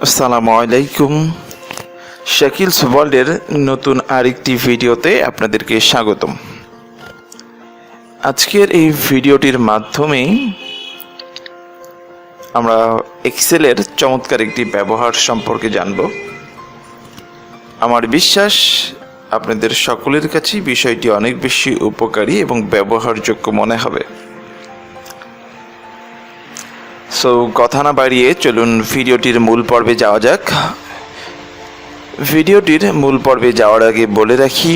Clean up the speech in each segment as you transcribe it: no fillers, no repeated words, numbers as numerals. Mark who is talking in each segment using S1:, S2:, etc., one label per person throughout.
S1: আসসালামু আলাইকুম। শাকিলস ওয়ার্ল্ডের নতুন আরেকটি ভিডিওতে আপনাদেরকে স্বাগতম। আজকের এই ভিডিওটির মাধ্যমে আমরা এক্সেলের চমৎকার একটি ব্যবহার সম্পর্কে জানব। আমার বিশ্বাস আপনাদের সকলের কাছেই বিষয়টি অনেক বেশি উপকারী এবং ব্যবহারযোগ্য মনে হবে। সো কথা না বাড়িয়ে চলুন ভিডিওটির মূল পর্বে যাওয়া যাক। ভিডিওটির মূল পর্বে যাওয়ার আগে বলে রাখি,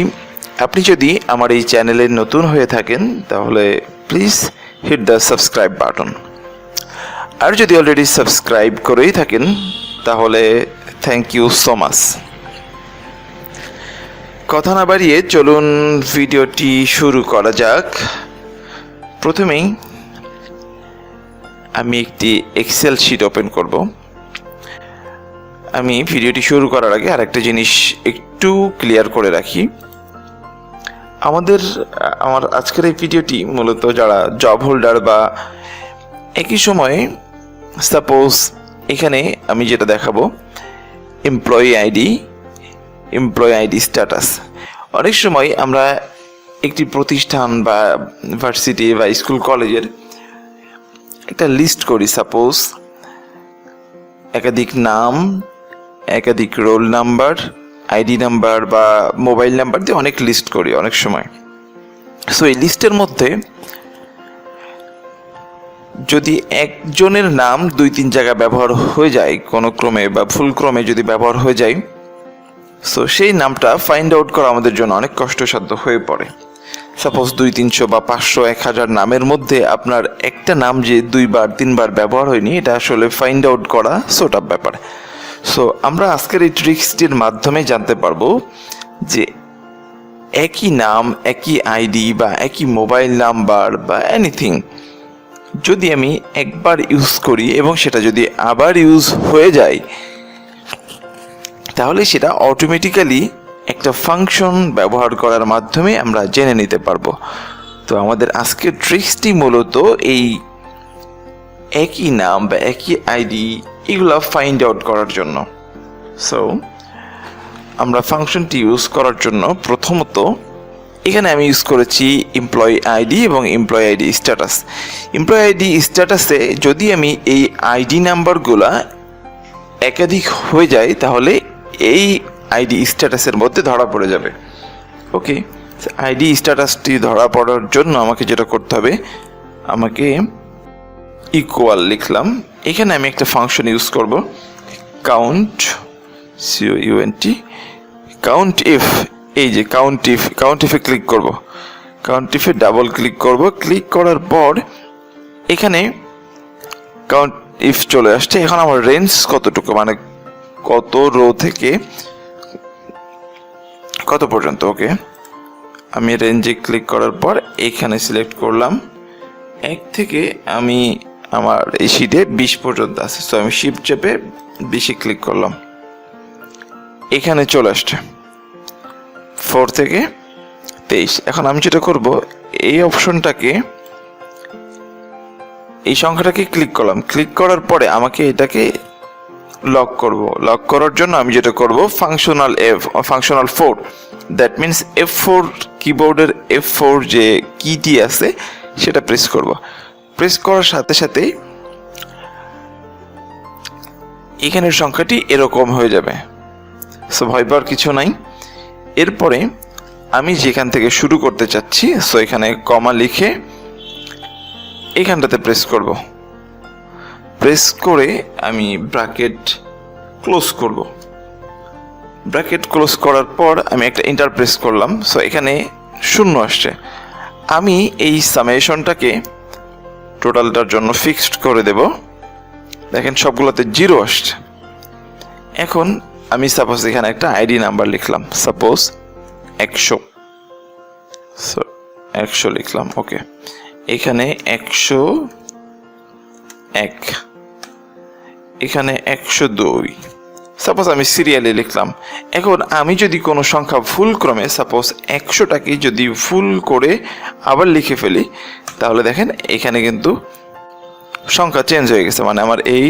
S1: আপনি যদি আমার এই চ্যানেলে নতুন হয়ে থাকেন তাহলে please hit the subscribe button, আর যদি অলরেডি সাবস্ক্রাইব করেই থাকেন তাহলে থ্যাংক ইউ সো মাচ। কথা না বাড়িয়ে চলুন ভিডিওটি শুরু করা যাক। প্রথমেই আমি একটি এক্সেল শিট ওপেন করব। আমি ভিডিওটি শুরু করার আগে আরেকটা জিনিস একটু ক্লিয়ার করে রাখি। আমার আজকের এই ভিডিওটি মূলত যারা জব হোল্ডার বা একই সময়ে সাপোজ এখানে আমি যেটা দেখাবো এমপ্লয়ি আইডি স্ট্যাটাস। অনেক সময় আমরা একটি প্রতিষ্ঠান বা ইউনিভার্সিটি বা স্কুল কলেজের একটা লিস্ট করি, সাপোজ একাধিক নাম, একাধিক রোল নাম্বার, আইডি নাম্বার বা মোবাইল নাম্বার দিয়ে অনেক লিস্ট করি অনেক সময়। সো এই লিস্টের মধ্যে যদি একজনের নাম 2-3 জায়গায় ব্যবহার হয়ে যায় কোনো ক্রমে বা ভুল ক্রমে যদি ব্যবহার হয়ে যায়, সো সেই নামটা ফাইন্ড আউট করা আমাদের জন্য অনেক কষ্টসাধ্য হয়ে পড়ে। সাপোজ 200-300 বা 500-1000 নামের মধ্যে আপনার একটা নাম যে 2-3 বার ব্যবহার হয়নি, এটা আসলে ফাইন্ড আউট করা সোট আপ ব্যাপার। সো আমরা আজকের এই ট্রিক্সটির মাধ্যমে জানতে পারবো যে একই নাম, একই আইডি বা একই মোবাইল নাম্বার বা এনিথিং যদি আমি একবার ইউজ করি এবং সেটা যদি আবার ইউজ হয়ে যায়, তাহলে সেটা অটোমেটিক্যালি একটা ফাংশন ব্যবহার করার মাধ্যমে আমরা জেনে নিতে পারবো। তো আমাদের আজকের ট্রিক্সটি মূলত এই একই নাম বা একই আইডি এগুলো ফাইন্ড আউট করার জন্য। সো আমরা ফাংশনটি ইউজ করার জন্য প্রথমত এখানে আমি ইউজ করেছি এমপ্লয়ি আইডি এবং employee ID status. Employee ID স্ট্যাটাসে যদি আমি এই আইডি নাম্বারগুলা একাধিক হয়ে যায় তাহলে এই আইডি স্ট্যাটাসের মধ্যে ধরা পড়ে যাবে। ওকে, আইডি স্ট্যাটাসটি ধরা পড়ার জন্য আমাকে যেটা করতে হবে, আমাকে ইকুয়াল লিখলাম। এখানে আমি একটা ফাংশন ইউজ করব, কাউন্ট কাউন্ট ইফ। এই যে কাউন্ট ইফে ক্লিক করব, কাউন্ট ইফে ডাবল ক্লিক করব। ক্লিক করার পর এখানে কাউন্ট ইফ চলে আসছে। এখন আমার রেঞ্জ কতটুকু, মানে কত রো থেকে কত পর্যন্ত। ওকে, আমি রেঞ্জে ক্লিক করার পর এখানে সিলেক্ট করলাম 1 থেকে আমি আমার এই শিটে 20 পর্যন্ত আছে। সো আমি শিফট চেপে 20-এ ক্লিক করলাম, এখানে চলে আসছে 4 থেকে 23। এখন আমি যেটা করব, এই অপশনটাকে, এই সংখ্যাটাকে ক্লিক করলাম। ক্লিক করার পরে আমাকে এটাকে লক করব। লক করার জন্য আমি যেটা করব, ফাংশনাল 4, দ্যাট মিনস F4, কিবোর্ডের F4 যে কিটি আছে সেটা প্রেস করব। প্রেস করার সাথে সাথে এখানের সংখ্যাটি এরকম হয়ে যাবে। সো ভয় পাওয়ার কিছু নাই। এরপরে আমি যেখান থেকে শুরু করতে চাচ্ছি, সো এখানে কমা লিখে এখানটাতে প্রেস করব। প্রেস করে আমি ব্র্যাকেট ক্লোজ করব। ব্র্যাকেট ক্লোজ করার পর আমি একটা এন্টার প্রেস করলাম। সো এখানে 0 আসছে। আমি এই সামেশনটাকে টোটালটার জন্য ফিক্সড করে দেব। দেখেন সবগুলোতে 0 আসছে। এখন আমি সাপোজ এখানে একটা আইডি নাম্বার লিখলাম, সাপোজ 100। সো 100 লিখলাম। ওকে, এখানে 101, এখানে 102, সাপোজ আমি সিরিয়ালে লিখলাম। এখন আমি যদি কোনো সংখ্যা ভুল ক্রমে, সাপোজ 100টাকে যদি ভুল করে আবার লিখে ফেলি, তাহলে দেখেন এখানে কিন্তু সংখ্যা চেঞ্জ হয়ে গেছে, মানে আমার এই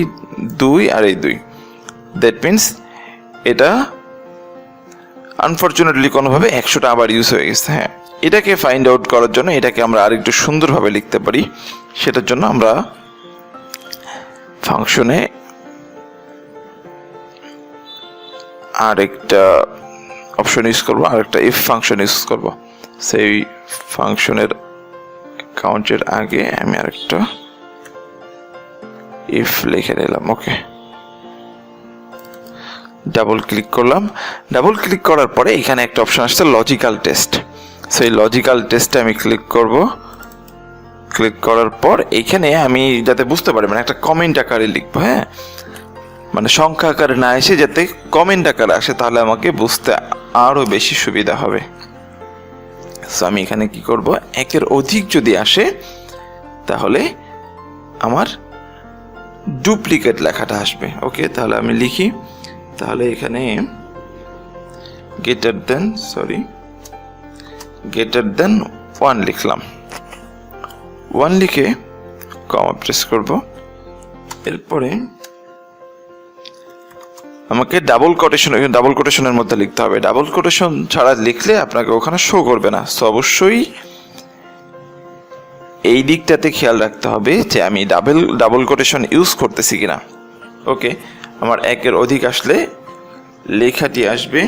S1: 2 আর এই 2। দ্যাট মিনস এটা আনফরচুনেটলি কোনোভাবে 100টা আবার ইউজ হয়ে গেছে। হ্যাঁ, এটাকে ফাইন্ড আউট করার জন্য এটাকে আমরা আরেকটু সুন্দরভাবে লিখতে পারি। সেটার জন্য আমরা ফাংশনে আরেকটা অপশন ইউজ করবো, আরেকটা ইফ ফাংশন ইউজ করবো। সেই ফাংশনের কাউন্টের আগে আমি আরেকটা ইফ লিখে নিলাম। ওকে, ডাবল ক্লিক করলাম। ডাবল ক্লিক করার পরে এখানে একটা অপশন আসছে লজিক্যাল টেস্ট। সেই লজিক্যাল টেস্টে আমি ক্লিক করব। ক্লিক করার পর এখানে আমি যাতে বুঝতে পারি, মানে একটা কমেন্ট আকারে লিখবো। হ্যাঁ, মানে সংখ্যা আকারে না এসে যাতে কমেন্ট আকারে আসে, তাহলে আমাকে বুঝতে আরো বেশি সুবিধা হবে। সো আমি এখানে কি করব, একের অধিক যদি আসে তাহলে আমার ডুপ্লিকেট লেখাটা আসবে। ওকে, তাহলে আমি লিখি, তাহলে এখানে গ্রেটার দেন 1 লিখলাম। 1 লিখে কমা প্রেস করব। এরপরে আমাকে ডাবল কোটেশনের মধ্যে লিখতে হবে। ডাবল কোটেশন ছাড়া লিখলে আপনাকে ওখানে শো করবে না। সো অবশ্যই এই দিকটাতে খেয়াল রাখতে হবে যে আমি ডাবল কোটেশন ইউজ করতেছি কিনা। ওকে, আমার একের অধিক আসলে লেখাটি আসবে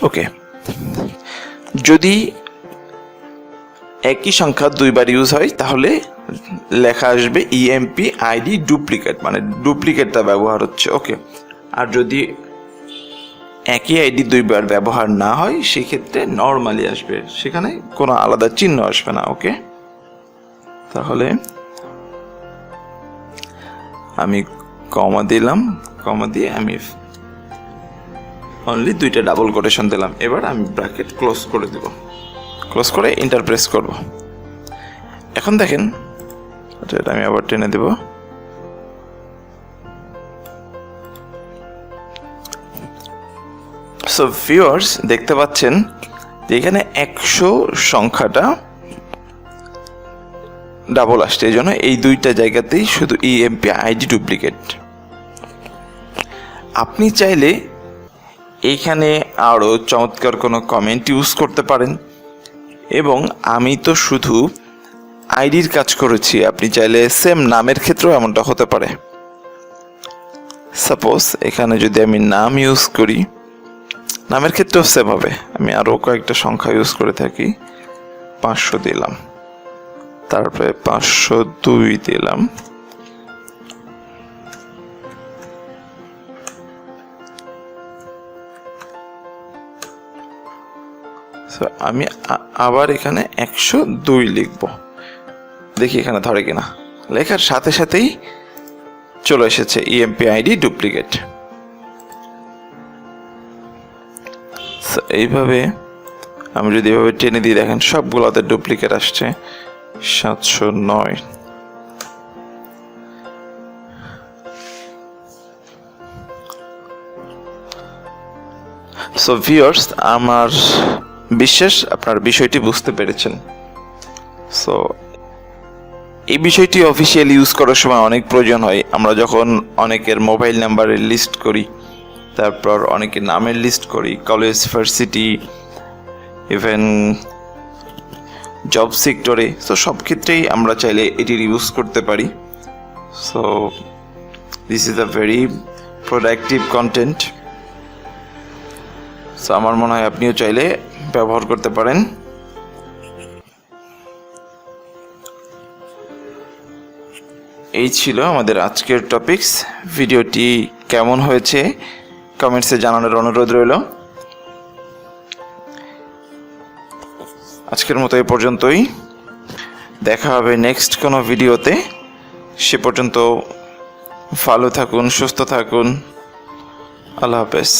S1: ওকে। যদি একই সংখ্যা দুইবার ইউজ হয় তাহলে লেখা আসবে ইএমপি আইডি ডুপ্লিকেট, মানে ডুপ্লিকেটটা ব্যবহার হচ্ছে। ওকে, আর যদি একই আইডি দুইবার ব্যবহার না হয় সেক্ষেত্রে নর্মালি আসবে, সেখানে কোনো আলাদা চিহ্ন আসবে না। ওকে, তাহলে আমি কমা দিলাম, কমা দিয়ে আমি অনলি 2টা ডাবল কোটেশন দিলাম। এবার আমি ব্র্যাকেট ক্লোজ করে দিব, ক্লোজ করে এন্টার প্রেস করব। এখন দেখেন, এটা আমি আবার টেনে দেব। সো ভিউয়ার্স, দেখতে পাচ্ছেন যে এখানে 100 সংখ্যাটা ডাবল আসছে, এই জন্য এই 2টা জায়গাতেই শুধু ইএমপি আইডি ডুপ্লিকেট। আপনি চাইলে এইখানে আরও চমৎকার কোনো কমেন্ট ইউজ করতে পারেন, এবং আমি তো শুধু আইডির কাজ করেছি, আপনি চাইলে সেম নামের ক্ষেত্রেও এমনটা হতে পারে। সাপোজ এখানে যদি আমি নাম ইউজ করি, নামের ক্ষেত্রেও সেম হবে। আমি আরও কয়েকটা সংখ্যা ইউজ করে থাকি। 500 দিলাম, তারপরে 502 দিলাম, আমি আবার এখানে 102 লিখব। দেখি এখানে ধরে কিনা। লেখার সাথে সাথেই চলে এসেছে ইএমপি আইডি ডুপ্লিকেট। এইভাবে আমি যদি এভাবে টেনে দিয়ে দেখেন সবগুলোতে ডুপ্লিকেট আসছে। 709, সো ভিউয়ার্স, আমার বিশ্বাস আপনার বিষয়টি বুঝতে পেরেছেন। সো এই বিষয়টি অফিসিয়াল ইউজ করার সময় অনেক প্রয়োজন হয়। আমরা যখন অনেকের মোবাইল নাম্বারের লিস্ট করি, তারপর অনেকের নামের লিস্ট করি, কলেজ, ভার্সিটি, ইভেন জব সেক্টরে, সো সব ক্ষেত্রেই আমরা চাইলে এটির ইউজ করতে পারি। So this is a very productive content. So আমার মনে হয় আপনিও চাইলে ব্যবহার করতে পারেন। এই ছিল আমাদের আজকের টপিকস। ভিডিওটি কেমন হয়েছে কমেন্টসে জানানোর অনুরোধ রইল। আজকের মতো এই পর্যন্তই, দেখা হবে নেক্সট কোনো ভিডিওতে। সে পর্যন্ত ভালো থাকুন, সুস্থ থাকুন। আল্লাহ হাফেজ।